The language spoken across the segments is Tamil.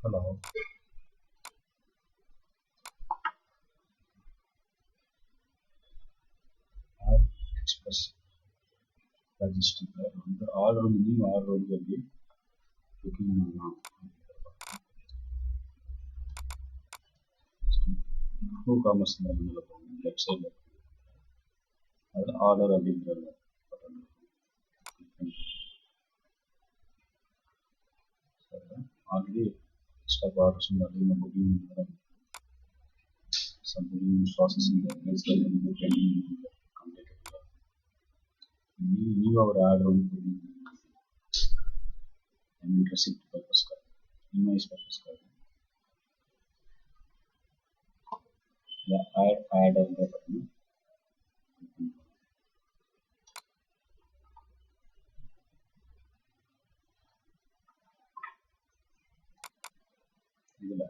Hello. Express register வந்து ஆர்டர் நியூ ஆர்டர் வந்து எப்படி புக்கிங் பண்ணலாம். காமர்ஸ் போகணும் லெஃப்ட் சைடில் அதில் ஆர்டர் அப்படிங்கிற பட்டன் ஆல்ரெடி ஸ்டாக் ஆர்டர்ஸ் அதிகமாக booking some booking processing is pending completed. New our order on booking and receipt purpose का invoice purpose का या add अंदर करना इधर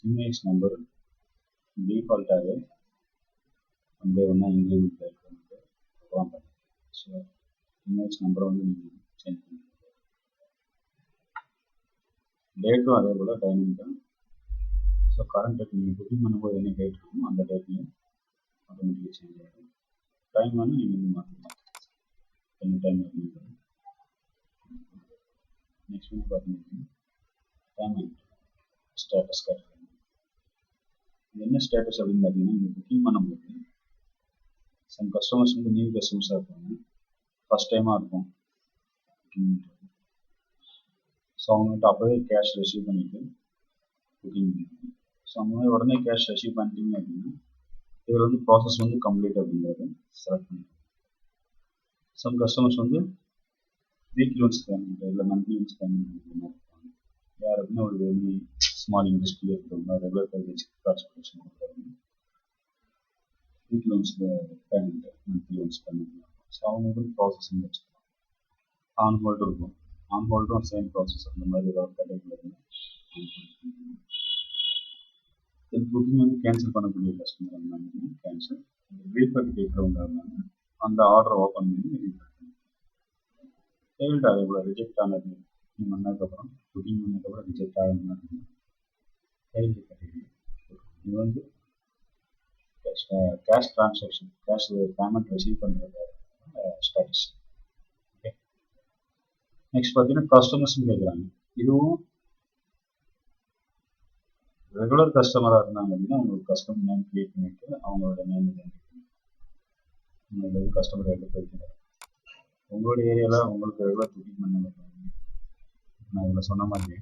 invoice number default आगे अंदर वरना इंक्रीमेंट करके प्रोग्राम करना so invoice number வந்து change பண்ணி டேட்டும் அதே போல் டைமிங்காக ஸோ கரண்ட் டேட் நீங்கள் புக்கிங் பண்ணும்போது என்ன டேட் இருக்குமோ அந்த டேட்லேயும் ஆட்டோமேட்டிக்காக சேஞ்ச் ஆகிடும். டைம் வந்து நீங்கள் மாற்றிக்கலாம் என்ன டைம் இருக்குங்க. நெக்ஸ்ட் வந்து பார்த்தீங்கன்னா பேமெண்ட் ஸ்டேட்டஸ் கேட்டகரி. இது என்ன ஸ்டேட்டஸ் அப்படின்னு பார்த்தீங்கன்னா நீங்கள் புக்கிங் பண்ணும்போது சம் கஸ்டமர்ஸ் வந்து நியூ கஸ்டமர்ஸாக இருப்பாங்க, ஃபஸ்ட் டைமாக இருக்கும் புக்கிங். ஸோ அவங்ககிட்ட அப்போவே கேஷ் ரிசீவ் பண்ணிவிட்டு புக்கிங் பண்ணிக்கணும். ஸோ அந்த மாதிரி உடனே கேஷ் ரிசீவ் பண்ணிட்டீங்க அப்படின்னா இதில் வந்து ப்ராசஸ் வந்து கம்ப்ளீட் அப்படிங்கிறத செலக்ட் பண்ணிக்கணும். சம் கஸ்டமர்ஸ் வந்து வீக்லி ஒன்ஸ் பேமெண்ட் இல்லை மந்த்லி ஒன்ஸ் பேமெண்ட் பண்ணுற மாதிரி இருப்பாங்க. யார் அப்படின்னா ஒரு வெரி ஸ்மால் இண்டஸ்ட்ரியில் இருக்கிறவங்க ரெகுலர் பேக்கேஜ் டிரான்ஸ்போர்ட்டேஷன் கொடுக்குறவங்க weekly once payment monthly once payment. So அவங்க வந்து ப்ராசஸிங் வச்சுக்கலாம். ஆன் ஹோல்டு இருக்கும், ஆன் ஹோல்டும் சேம் ப்ராசஸ் அந்த மாதிரி ஏதாவது கேட்டகரியில் புக்கிங் வந்து கேன்சல் பண்ணக்கூடிய கஸ்டமர் இருந்தாங்க கேன்சல், ரீஃபண்ட் கேட்குறவங்க இருந்தாங்க அந்த ஆர்டரை ஓப்பன் பண்ணி ரீஃபண்ட் ஃபெயில்டு அதே போல் ரிஜெக்ட் ஆனது நீங்கள் பண்ணதுக்கப்புறம் புக்கிங் பண்ணதுக்கப்புறம் ரிஜெக்ட் ஆகுதுன்னா ஃபெயில்டு கேட்டகரி. இது வந்து cash transaction cash payment receive பண்ணுறது ஸ்டேட்டஸ். ஓகே, நெக்ஸ்ட் பார்த்தீங்கன்னா கஸ்டமர்ஸ்னு கேட்குறாங்க. இதுவும் ரெகுலர் கஸ்டமராக இருந்தாங்க அப்படின்னா உங்களுக்கு கஸ்டமர் நேம் கிரியேட் பண்ணிட்டு அவங்களோட நேம் உங்களுக்கு கஸ்டமர் எடுத்து வைக்கிறாங்க. உங்களோட ஏரியாவில் உங்களுக்கு ரெகுலர் புக்கிங் பண்ண நான் இதில் சொன்ன மாதிரி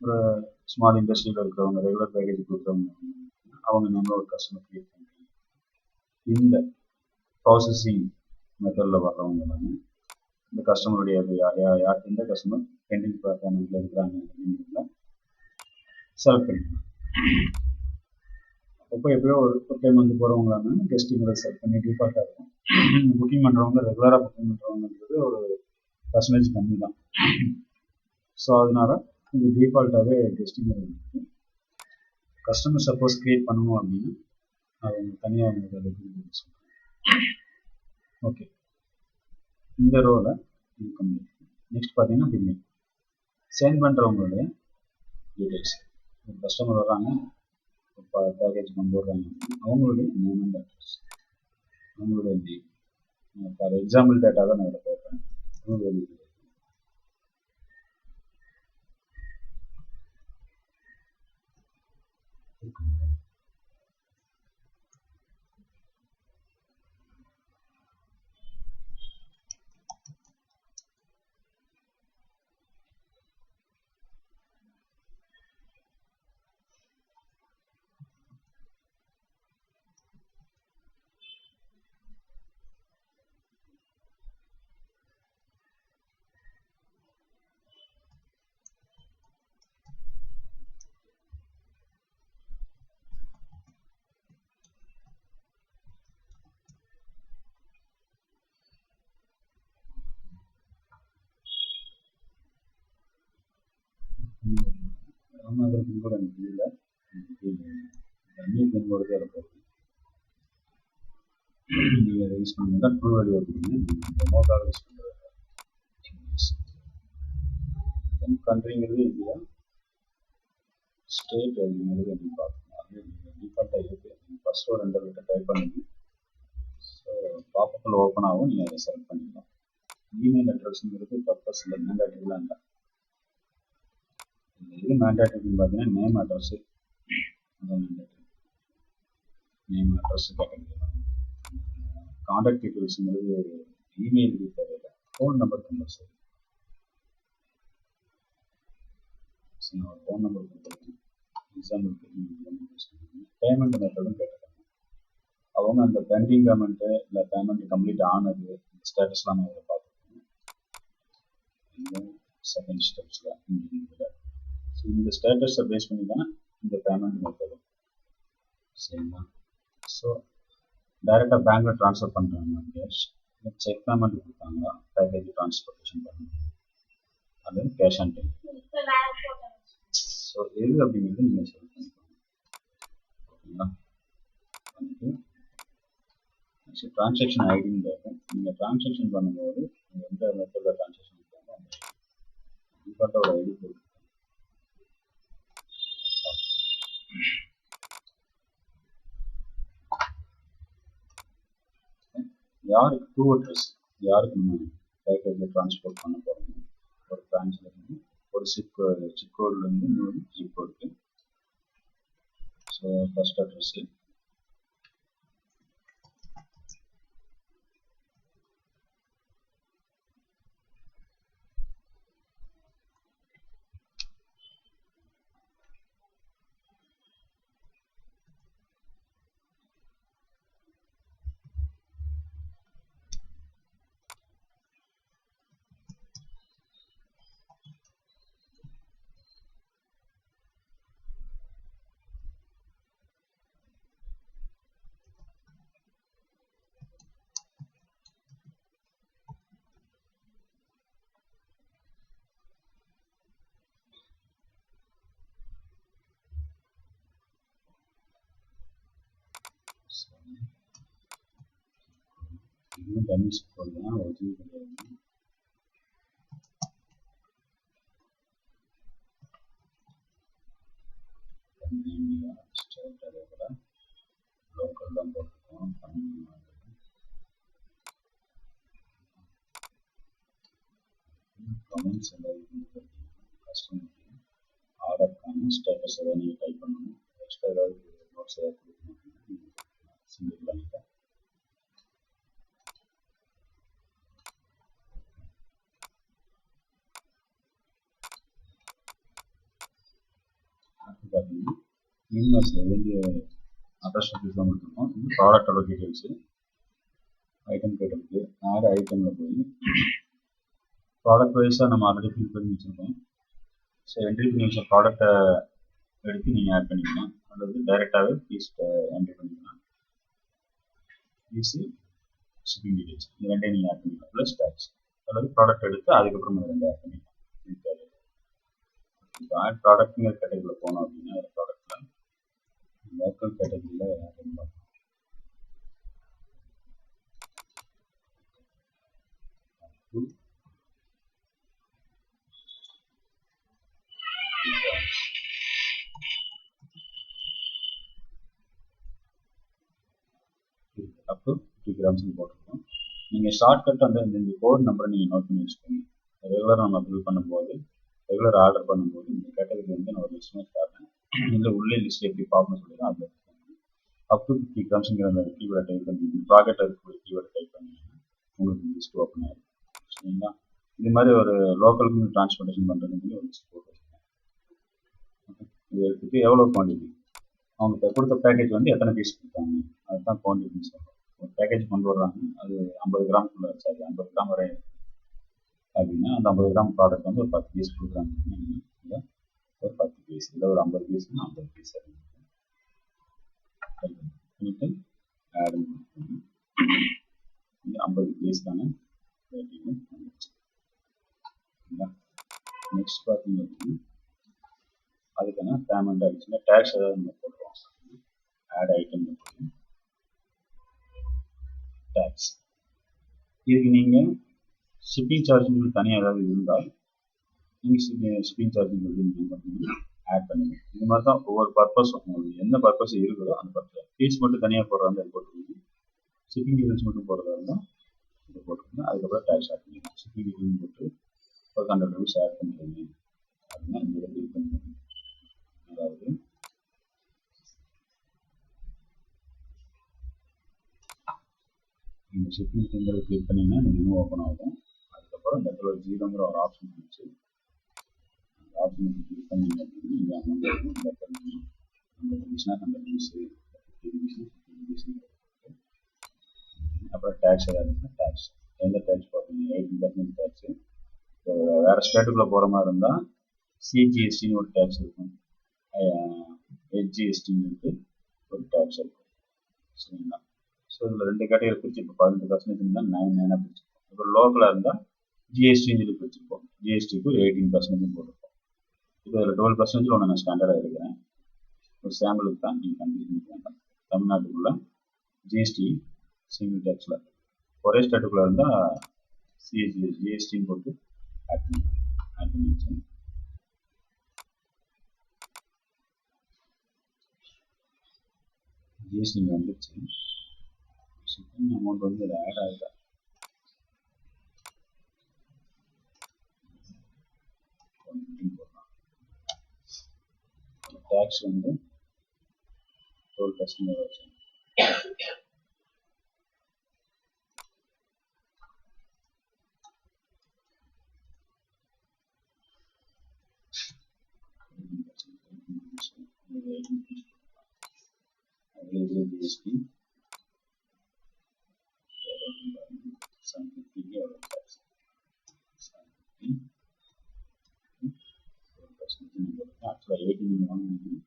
ஒரு ஸ்மால் இண்டஸ்ட்ரியில் இருக்கிறவங்க ரெகுலர் பேக்கேஜ் கொடுக்குறவங்க அவங்க நேமில் ஒரு கஸ்டமர் கிரியேட் பண்ணுறாங்க. இந்த ப்ராசஸிங் மெத்தடில் வர்றவங்க எல்லாமே இந்த கஸ்டமருடைய யார் எந்த கஸ்டமர் பெண்டிங் பேமெண்ட்டில் இருக்கிறாங்க அப்படிங்கிறதுல செலக்ட் பண்ணிக்கலாம். அப்போ எப்படியோ ஒரு டைம் வந்து போகிறவங்களான கெஸ்ட்டுங்களை செலக்ட் பண்ணி டிஃபால்ட்டாக இருக்கும். புக்கிங் பண்ணுறவங்க ரெகுலராக புக்கிங் பண்ணுறவங்கன்றது ஒரு பர்சன்டேஜ் கம்மி தான். ஸோ அதனால இது டிஃபால்ட்டாகவே கெஸ்ட்டுங்க இருக்குது. கஸ்டமர் சப்போஸ் க்ரியேட் பண்ணணும் அப்படின்னா அது தனியாக உங்களுக்கு சொல்கிறேன். ஓகே, இந்த ரோவில் இது கம்மி. நெக்ஸ்ட் பார்த்தீங்கன்னா பில்லிங் சென்ட் பண்ணுறவங்களுடைய டீடைல்ஸ். ஒரு கஸ்டமர் வர்றாங்க, பேக்கேஜ் கொண்டு வர்றாங்க, அவங்களுடைய நேம் அண்ட் அட்ரஸ், அவங்களுடைய நேம். ஃபார் எக்ஸாம்பிள் டேட்டா தான் நான் இதில் போடுறேன். ராமநாதர் பின்கோடு எனக்கு இல்லை, தண்ணி பின்கோடு தான் இருக்கும். நீங்கள் அதை யூஸ் பண்ணுங்க தான் ட்ரூ வேல்யூ அப்படின்னு டெமோக்காக யூஸ் பண்ணுறது. கண்ட்ரிங்கிறது இந்தியா, ஸ்டேட் அப்படிங்கிறது எப்படி பார்க்கணும், அது டிஃபால்ட்டாக இருக்குது. நீங்கள் ஃபஸ்ட்டு ஒரு 2 லெட்டர் டைப் பண்ணுங்க. ஸோ பாப்பப்பில் ஓப்பன் ஆகும், நீங்கள் அதை செலக்ட் பண்ணிக்கலாம். இமெயில் அட்ரஸ்ங்கிறது பர்பஸ் இல்லை, மேண்டாட்டரிலாம் இல்லை. இது மேண்டாட்டரின்னு பார்த்தீங்கன்னா நேம் அட்ரஸு, அதான் mandatory. Name address category. Contact டீட்டெயில்ஸுங்கிறது இமெயில் தேவையில்லை, phone number compulsory. Phone number கொடுத்துருக்கேன். எக்ஸாம்பிளுக்கு பேமெண்ட் மெத்தடும் கேட்டிருக்காங்க. அவங்க அந்த பெண்டிங் பேமெண்ட்டு இல்லை பேமெண்ட் கம்ப்ளீட் ஆனது இந்த ஸ்டேட்டஸ்லாம் நம்ம இதில் பார்த்துருக்கோம். இந்த செகண்ட் ஸ்டெப்ஸில் இதில் ஸோ இந்த ஸ்டேட்டஸை பேஸ் பண்ணி தான் இந்த பேமெண்ட் மெத்தடும். சரிங்களா? ஸோ டைரெக்டாக பேங்க்கில் ட்ரான்ஸ்ஃபர் பண்ணுறாங்க கேஷ், செக் பேமெண்ட் கொடுத்தாங்களா, பேக்கேஜ் ட்ரான்ஸ்போர்ட்டேஷன் பண்ணணும், அது கேஷ் ஆன் டைம். ஸோ எது அப்படிங்கிறது நீங்கள் செலக்ட் பண்ணிக்கோங்க. ஓகேங்களா? வந்துட்டு நெக்ஸ்ட் ட்ரான்சாக்ஷன் ஐடின்னு இருக்கும். நீங்கள் ட்ரான்சாக்ஷன் பண்ணும்போது நீங்கள் எந்த மெத்தடில் ட்ரான்சாக்ஷன் பண்ணுறாங்க அந்த டிஃபால்ட்டாக ஒரு ஐடி போட்டு யாருக்கு டூ அட்ரஸ், யாருக்கு நம்ம பேக்கேஜில் ட்ரான்ஸ்போர்ட் பண்ண போகிறோம், ஒரு பிரான்ச்சில் இருந்து ஒரு சிப் கோட்லேருந்து இன்னொரு ஜிப் கோடுக்கு. ஸோ ஃபஸ்ட் அட்ரஸ்ஸு, இன்னும் டம்மி சிப் கோடு தான், ஒரிஜினல் கிடையாது. இந்தியா ஸ்டேட் அதே போல் லோக்கல் தான் போட்டிருக்கோம். தமிழ்நாடு கமெண்ட்ஸ் எல்லாம் கஸ்டமருக்கு ஆர்டருக்கான ஸ்டேட்டஸ் எதாவது நீங்கள் டைப் பண்ணணும். எக்ஸ்ட்ரா ஏதாவது நோட்ஸ் ஏதாவது கொடுக்கணும் அப்படின்னா சிங்கிள் பண்ணிக்கலாம். அடுத்து பார்த்தீங்கன்னா இன்வாய்ஸில் எது அட்ரஸ் டீட்டெயில்ஸ் கொடுத்துருக்கோம். இது ப்ராடக்டோட டீட்டெயில்ஸு, ஐட்டம் கேட்டதுக்கு ஆட் ஐட்டமில் போய் ப்ராடக்ட் வைஸாக நம்ம ஆல்ரெடி ஃபில் பண்ணி வச்சுருக்கோம். ஸோ என்ட்ரி பண்ணி வச்ச ப்ராடக்டை எடுத்து நீங்கள் ஆட் பண்ணிக்கலாம், அல்லது டைரெக்டாகவே ஃபீஸ் என்ட்ரி பண்ணிக்கலாம். ஃபீஸு ஷிப்பிங் டீட்டெயில்ஸ் இது ரெண்டையும் நீங்கள் ஆட் பண்ணிக்கலாம், ப்ளஸ் டேக்ஸ், அல்லது ப்ராடக்ட் எடுத்து அதுக்கப்புறம் இது ரெண்டு ஆட் பண்ணிக்கலாம். இப்போ ஆட் ப்ராடக்ட்டுங்கிற கேட்டகரியில் போனோம் அப்படின்னா ஒரு ப்ராடக்ட்டில் லோக்கல் கேட்டகரியில் ஆட் பண்ணலாம். அப் டு 50 கிராம்ஸ்னு போட்டிருக்கோம். நீங்கள் ஷார்ட்கட் வந்து இந்த கோட் நம்பரை நீங்கள் நோட் பண்ணி வச்சுக்கோங்க. ரெகுலராக நம்ம பில் பண்ணும்போது, ரெகுலர் ஆர்டர் பண்ணும்போது இந்த கேட்டகரி வந்து நான் ஒரு லிஸ்ட் தரேன், இதில் உள்ளே லிஸ்ட் எப்படி பார்க்கணும்னு சொல்லி தான் அதில் அப் டு 50 கிராம்ஸுங்கிற அந்த கீவேர்டை டைப் பண்ணி ப்ராக்கெட்டில் இருக்கக்கூடிய கீவேர்டை டைப் பண்ணிங்கன்னா உங்களுக்கு லிஸ்ட் ஓப்பன் ஆகிடும். சரிங்களா? இது மாதிரி ஒரு லோக்கலுக்கு டிரான்ஸ்போர்ட்டேஷன் பண்ணுறதுக்கு ஒரு லிஸ்ட் போட்டு வச்சுக்கோங்க. ஓகே, இது எடுத்துகிட்டு எவ்வளோ குவான்டிட்டி, அவங்க கொடுத்த பேக்கேஜ் வந்து எத்தனை பீஸ் கொடுத்தாங்க அதுதான் குவான்டிட்டின்னு சொல்கிறோம். ஒரு பேக்கேஜ் கொண்டு வர்றாங்க, அது 50 கிராம்குள்ளே, சாரி 50 கிராம் வரை அப்படின்னா அந்த 50 கிராம் ப்ராடக்ட் வந்து ஒரு 10 பீஸ் கொடுக்குறாங்க, இல்லை ஒரு 10 பீஸ், இல்லை ஒரு 50 பீஸ்னா 50 பீஸ் பண்ணிட்டு ஆட் பண்ணி 50 பீஸ்க்கான ரேட்டிங்கும் வந்துச்சு. நெக்ஸ்ட் பார்த்தீங்க அப்படின்னா அதுக்கான பேமெண்ட் ஆகிடுச்சுன்னா டேக்ஸ் ஏதாவது நம்ம போடுறோம், ஆட் ஐட்டம் டேக்ஸ். இதுக்கு நீங்கள் ஷிப்பிங் சார்ஜ் தனியாக ஏதாவது இருந்தால் நீங்கள் ஷிப்பிங் சார்ஜிங் எப்படி நீங்கள் பார்த்தீங்கன்னா ஆட் பண்ணுங்க. இந்த மாதிரி தான் ஒவ்வொரு பர்பஸ் உங்களுக்கு என்ன பர்பஸ் இருக்குதோ அந்த பர்பஸ். ஃபீஸ் மட்டும் தனியாக போடுறதா இருந்தால் போட்டுருங்க, ஷிப்பிங் டீட்டெயில்ஸ் மட்டும் போடுறதா இருந்தால் இதை போட்டுருங்க. அதுக்கப்புறம் டேக்ஸ் ஆட் பண்ணிக்கலாம். ஷிப்பிங் டீட்டெயில்ஸ் போட்டு ஒரு 100 rupees ஆட் பண்ணுறீங்க அப்படின்னா இந்த இதை கிளிக் பண்ணுங்க. அதாவது இந்த ஷிப்பிங் டீட்டெயில்ஸ் கிளிக் பண்ணிங்கன்னா இந்த மெனு ஓப்பன் ஆகும். அதுக்கப்புறம் இந்த இடத்துல 0ங்கிற ஒரு ஆப்ஷன் இருந்துச்சு, அந்த ஆப்ஷன் கிளிக் பண்ணிங்க அப்படின்னா இந்த அமௌண்ட் இருக்கும். இந்த இடத்துல 100 rupeesனா 100 rupees, 50 rupees 50 rupees. அப்புறம் டேக்ஸ் ஏதாவது இருந்துச்சுன்னா டேக்ஸ் எந்த டேக்ஸ் போடுறீங்க, 18% டேக்ஸு. வேறு ஸ்டேட்டுக்குள்ளே போகிற மாதிரி இருந்தால் சிஜிஎஸ்டின்னு ஒரு டேக்ஸ் இருக்கும், ஹெச்ஜிஎஸ்டின்னு ஒரு டேக்ஸ் இருக்கும். சரிங்களா? ஸோ இதில் 2 கேட்டகரி பிரிச்சு இப்போ 18% இருந்தால் 9 பிரிச்சிருக்கோம். இப்போ லோக்கலாக இருந்தால் ஜிஎஸ்டின்னு சொல்லி பிரிச்சிருப்போம். ஜிஎஸ்டிக்கு 18% போட்டிருப்போம். இப்போ இதில் 12% ஒன்று நான் ஸ்டாண்டர்டாக எடுக்கிறேன். ஒரு சாம்பிளுக்கு தான் நீங்கள் கம்ப்ளீட் பண்ணிக்கலாம். தமிழ்நாட்டுக்குள்ள ஜிஎஸ்டி சிங்கிள் டேக்ஸில் ஒரே ஸ்டேட்டுக்குள்ளே இருந்தால் ஜிஎஸ்டின்னு போட்டு ஆட் பண்ணி வச்சேன். ஜிஎஸ்டி வந்துடுச்சு. ஷிப்பிங் அமௌண்ட் வந்து இதில் ஆட் ஆகுதா போடலாம். டேக்ஸ் வந்து 12% வச்சேன். ஜிஎஸ்டி 750 எவ்வளோ டேக்ஸ், 750 ஆக்சுவலாக 18 வாங்கினீங்க.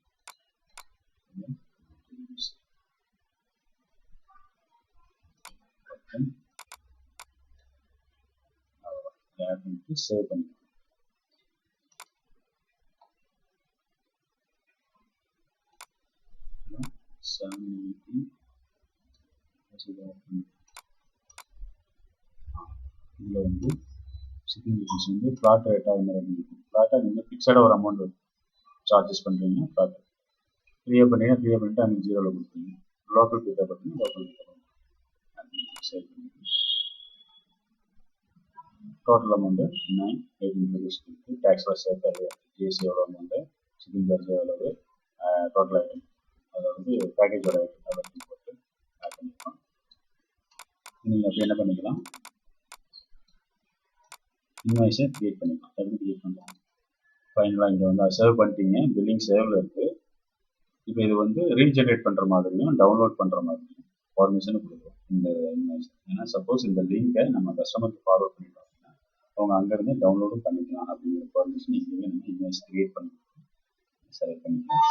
சேவ் பண்ணிக்கலாம். இதில் வந்து ஷிப்பிங் டீட்டெயில்ஸ் வந்து ஃப்ளாட் ரேட்டாக என்ன ரேட் இருக்கும். ஃப்ளாட்டாக நீங்கள் ஃபிக்ஸடாக ஒரு அமௌண்ட் சார்ஜஸ் பண்ணுறீங்கன்னா ஃப்ளாட், ஃப்ரீயாக பண்ணிங்கன்னா ஃப்ரீயாக பண்ணிவிட்டு அங்கே 0ல் கொடுத்துருங்க. லோக்கல் பிக்கப் பண்ணிங்கன்னா லோக்கல் பிக்கப் பண்ணி சேவ் பண்ணி டோட்டல் அமௌண்ட்டு 918 rupees இருக்குது. டேக்ஸ்லாம் சேர்த்து அது ஜிஎஸ்டி எவ்வளோ அமௌண்ட்டு, ஷிப்பிங் சார்ஜ் எவ்வளவு, டோட்டல் ஐட்டம் அதாவது பேக்கேஜோட ஐட்டம் எல்லாத்தையும் போட்டு ஆட் பண்ணிக்கலாம். நீங்கள் அப்படி என்ன பண்ணிக்கலாம், இன்வாய்ஸை க்ரியேட் பண்ணிக்கலாம். எப்படி க்ரியேட் பண்ணலாம், ஃபைனலாக இங்கே வந்து சேவ் பண்ணிட்டீங்க, பில்லிங் சேவில் இருக்குது. இப்போ இது வந்து ரீஜென்ரேட் பண்ணுற மாதிரியும் டவுன்லோட் பண்ணுற மாதிரியும் பர்மிஷன் கொடுக்குறோம் இந்த இன்வாய்ஸ். ஏன்னா சப்போஸ் இந்த லிங்கை நம்ம கஸ்டமருக்கு ஃபார்வர்ட் பண்ணிட்டோம் அப்படின்னா அவங்க அங்கேருந்து டவுன்லோடும் பண்ணிக்கலாம் அப்படிங்கிற பர்மிஷன் இங்கே நம்ம இன்வாய்ஸ் க்ரியேட் பண்ணிக்கலாம். செலக்ட் பண்ணிக்கலாம்,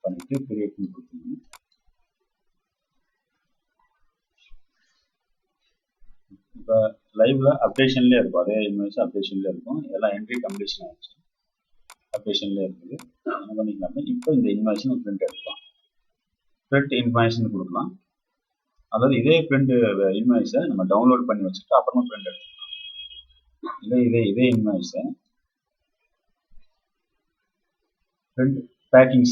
பண்ணிவிட்டு க்ரியேட் பண்ணி கொடுத்தீங்கன்னா இப்போ லைவ்ல அப்டேஷன்லேயே இருக்கும். அதே இன்வாய்ஸ் அப்டேஷன்லேயே இருக்கும். எல்லாம் என்ட்ரி கம்ப்ளீஷன் ஆகிடுச்சு, அப்டேஷன்லேயே இருக்குது. என்ன பண்ணிக்கலாம்னா இப்போ இந்த இன்வாய்ஸ்னு பிரிண்ட் எடுக்கலாம். பிரிண்ட் இன்வாய்ஸ்னு கொடுக்கலாம். அதாவது இதே பிரிண்ட் இன்வாய்ஸை நம்ம டவுன்லோட் பண்ணி வச்சுட்டு அப்புறமா பிரிண்ட் எடுத்துக்கலாம். இதே இன்வாய்ஸை பிரிண்ட் பேக்கிங்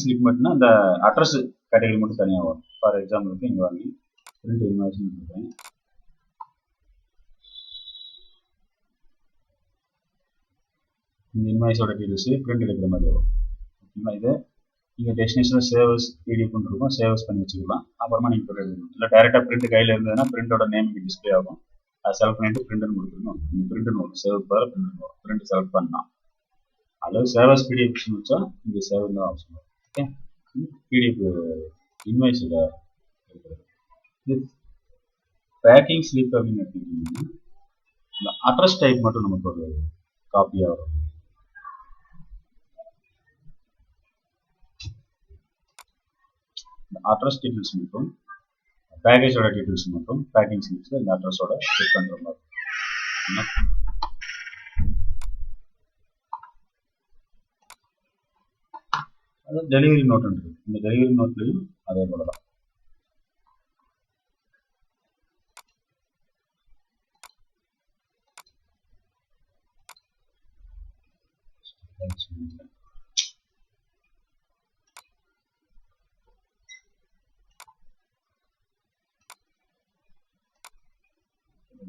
ஸ்லிப் மட்டும்னா அந்த அட்ரஸ் கேட்டகரி மட்டும் தனியாக வரும். ஃபார் எக்ஸாம்பிளுக்கு இங்கே வாங்கி பிரிண்ட் இன்வாய்ஸ்னு கொடுக்குறேன். இந்த இன்வாய்ஸோட டீட்டெயில்ஸ் பிரிண்ட் எடுக்கிற மாதிரி வரும். ஓகேங்களா? இதை நீங்கள் டெஸ்டினேஷனில் சேவஸ் பிடிஎஃப்னு இருக்கும், சேவஸ் பண்ணி வச்சுக்கலாம். அப்புறமா நீங்கள் பிரிண்ட் எடுக்கணும். இல்லை டேரெக்டாக பிரிண்ட் கையில் இருந்ததுன்னா பிரிண்டோட நேம் இங்கே டிஸ்பிளே ஆகும். அதை செலக்ட் பண்ணிட்டு பிரிண்ட்னு கொடுத்துருக்கணும். நீங்கள் பிரிண்ட்னு வரும், சேவ் பதில் பிரிண்ட் வரும். பிரிண்ட் செலக்ட் பண்ணலாம். அல்லது சேவஸ் பிடிஎஃப் வச்சா இங்கே சேவ் தான் ஆப்ஷன் வரும். ஓகே, பிடிஎஃப் இன்வாய்ஸில் இருக்கிறது. இது பேக்கிங் ஸ்லிப் அப்படின்னு எடுத்துக்கிட்டிங்கன்னா இந்த அட்ரஸ் டைப் மட்டும் நமக்கு ஒரு காப்பியாக வரும். அட்ரஸ் டீட்டெயில்ஸ் மட்டும், பேக்கேஜோட டீட்டெயில்ஸ் மட்டும் பேக்கிங் ஸ்லிப்ஸில் இந்த அட்ரஸோட செக் பண்ணுற மாதிரி. அதாவது டெலிவரி நோட்டுன்னு இருக்குது. இந்த டெலிவரி நோட்லையும் அதே போல தான்.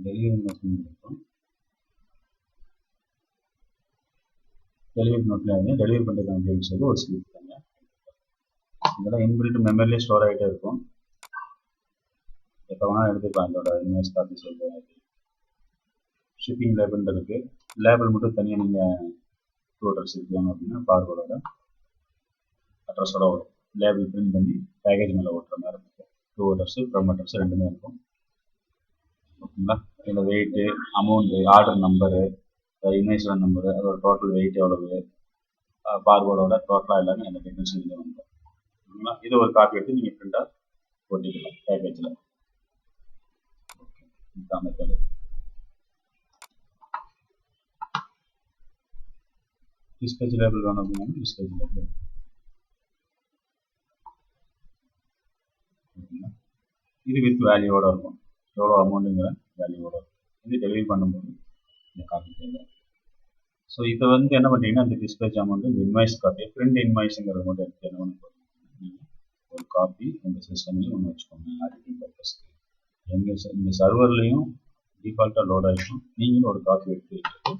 டெலிவரி நோட்னு இருக்கும். டெலிவரி நோட்டில் வந்து டெலிவரி பண்ணுறதுக்கான டீல்ஸ் வந்து ஒரு ஸ்லிப் தாங்க. இதெல்லாம் இன்பில்ட் மெமரிலே ஸ்டோர் ஆகிட்டே இருக்கும். எப்போ வேணால் எடுத்துக்கலாம். இதோட இன்வாய்ஸ் காப்பி சொல்லுவேன். ஷிப்பிங் லேபிள் இருக்குது. லேபிள் மட்டும் தனியாக நீங்கள் டூ அட்ரஸ் இருக்காங்க அப்படின்னா பார்கோடோட அட்ரஸோட வரும். லேபிள் பிரிண்ட் பண்ணி பேக்கேஜ் மேலே ஓட்டுற மாதிரி இருக்கும். டூ அட்ரஸ் ஃப்ரம் அட்ரஸ் ரெண்டுமே இருக்கும். ஓகேங்களா? இதில் வெயிட்டு, அமௌண்ட்டு, ஆர்டர் நம்பரு, இன்வாய்ஸோட நம்பரு, அதோட டோட்டல் வெயிட் எவ்வளவு, பார்கோடோட டோட்டலாக எல்லாமே அந்த டீட்டெயில்ஸ் இதில் வந்துடும். ஓகேங்களா? இதை ஒரு காப்பி எடுத்து நீங்கள் பிரிண்டாக போட்டிக்கலாம் பேக்கேஜில். ஓகே, இதுதான் மெத்தடு. டிஸ்பேச் லேபிள் வேணும் அப்படின்னா டிஸ்பேச் லேபிள். ஓகேங்களா? இது வித் வேல்யூவோட இருக்கும். எவ்வளோ அமௌண்ட்டுங்கிற வேல்யூவோட இருக்கும். இது டெலிவரி பண்ணும்போது இந்த காப்பி தேவை. ஸோ இதை வந்து என்ன பண்ணுறீங்கன்னா, இந்த டிஸ்பேச் அமௌண்ட் இந்த இன்வாய்ஸ் காப்பி, பிரிண்ட் இன்வாய்ஸுங்கிறத மட்டும் எடுத்து என்ன பண்ண போகிறீங்க, நீங்கள் ஒரு காப்பி உங்கள் சிஸ்டம்லேயும் ஒன்று வச்சுக்கோங்க. ஆடிட்டிங் பர்பஸ்க்கு எங்கள் சர்வர்லேயும் டிஃபால்ட்டாக லோட் ஆகிடும். நீங்களும் ஒரு காப்பி எடுத்து வச்சுட்டு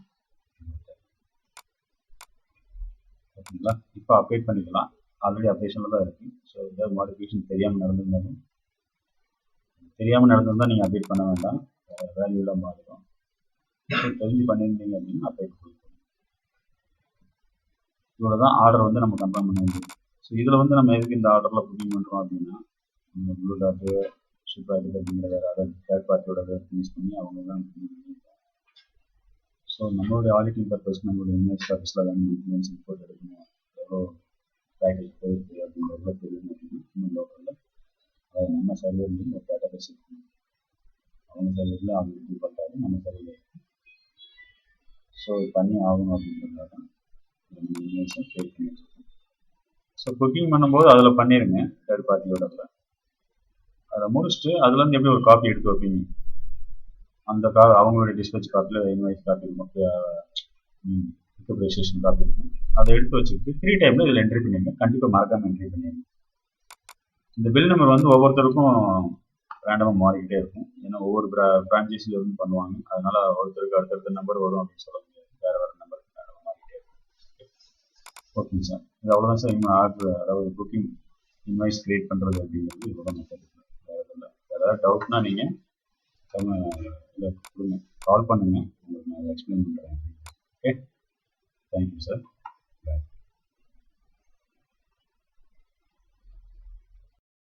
ஓகேங்களா? இப்போ அப்டேட் பண்ணிக்கலாம். ஆல்ரெடி அப்டேஷனில் தான் இருக்குது. ஸோ ஏதாவது மாடிஃபிகேஷன் தெரியாமல் நடந்திருந்தாலும் நீங்கள் அப்டேட் பண்ண வேண்டாம். வேல்யூலாம் மாறிடும். தெரிஞ்சு பண்ணியிருந்தீங்க அப்படின்னா அப்டேட் கொடுக்கணும். இவ்வளோ தான் ஆர்டர் வந்து நம்ம கன்ஃபார்ம் பண்ண வேண்டியது. ஸோ இதில் வந்து நம்ம எதுக்கு இந்த ஆர்டரில் புக்கிங் பண்ணுறோம் அப்படின்னா, நம்ம ப்ளூ டாட்டு ஷிப் ஆகிட்டு அப்படிங்கிற வேறு அதாவது தேர்ட் பார்ட்டியோட யூஸ் பண்ணி அவங்க தான் பண்ணியிருக்காங்க. ஸோ நம்மளுடைய ஆடிட்டிங் பர்பஸ் நம்மளுடைய இன்வாய்ஸ் ஆஃபீஸில் தான் இன்வாய்ஸ் ரிப்போர்ட் எடுக்கணும். எவ்வளோ பேக்கேஜ் போயிருக்கு அப்படிங்கிறதுல தெரியும் அப்படின்னா நம்ம லோக்கலில் அதாவது நம்ம சர்வர்லேயும் ஒரு டேட்டா பேஸ் இருக்கணும். அவங்க சர்வரில் அவங்க இது பண்ணாலும் நம்ம சர்வரில் இருக்கும். ஸோ பண்ணி ஆகணும் அப்படிங்கிறதுனால தான் இன்வாய்ஸை கிரியேட் பண்ணி வச்சுருக்கோம். ஸோ புக்கிங் பண்ணும்போது அதில் பண்ணிடுங்க. தேர்ட் பார்ட்டியோட அதை முடிச்சுட்டு அதுலேருந்து எப்படி ஒரு காப்பி எடுத்து வைப்பீங்க, அந்த அவங்களுடைய டிஸ்பேச் காப்பியில் இன்வாய்ஸ் காப்பி இருக்கும், பிக்கப் ரெஜிஸ்ட்ரேஷன் காப்பி இருக்கும். அதை எடுத்து வச்சுக்கிட்டு ஃப்ரீ டைமில் இதில் என்ட்ரி பண்ணிடுங்க. கண்டிப்பாக மறக்காமல் என்ட்ரி பண்ணிடுங்க. இந்த பில் நம்பர் வந்து ஒவ்வொருத்தருக்கும் ரேண்டமாக மாறிக்கிட்டே இருக்கும். ஏன்னா ஒவ்வொரு பிரான்ச்சைஸில் இருந்து பண்ணுவாங்க. அதனால் ஒருத்தருக்கு அடுத்தடுத்த நம்பர் வரும் அப்படின்னு சொல்ல முடியாது. வேறு வேறு நம்பர் ரேண்டமாக மாறிக்கிட்டே இருக்கும். ஓகேங்க சார், இது அவ்வளோதான் சார். இன்னும் ஆர்டர் அதாவது புக்கிங் இன்வாய்ஸ் கிரியேட் பண்ணுறது அப்படிங்கிறது இவ்வளோ மெத்தட். வேறு இல்லை. ஏதாவது டவுட்னா நீங்கள் கொடுங்க, கால் பண்ணுங்கள். உங்களுக்கு நான் எக்ஸ்பிளைன் பண்ணுறேன். Okay, thank you sir.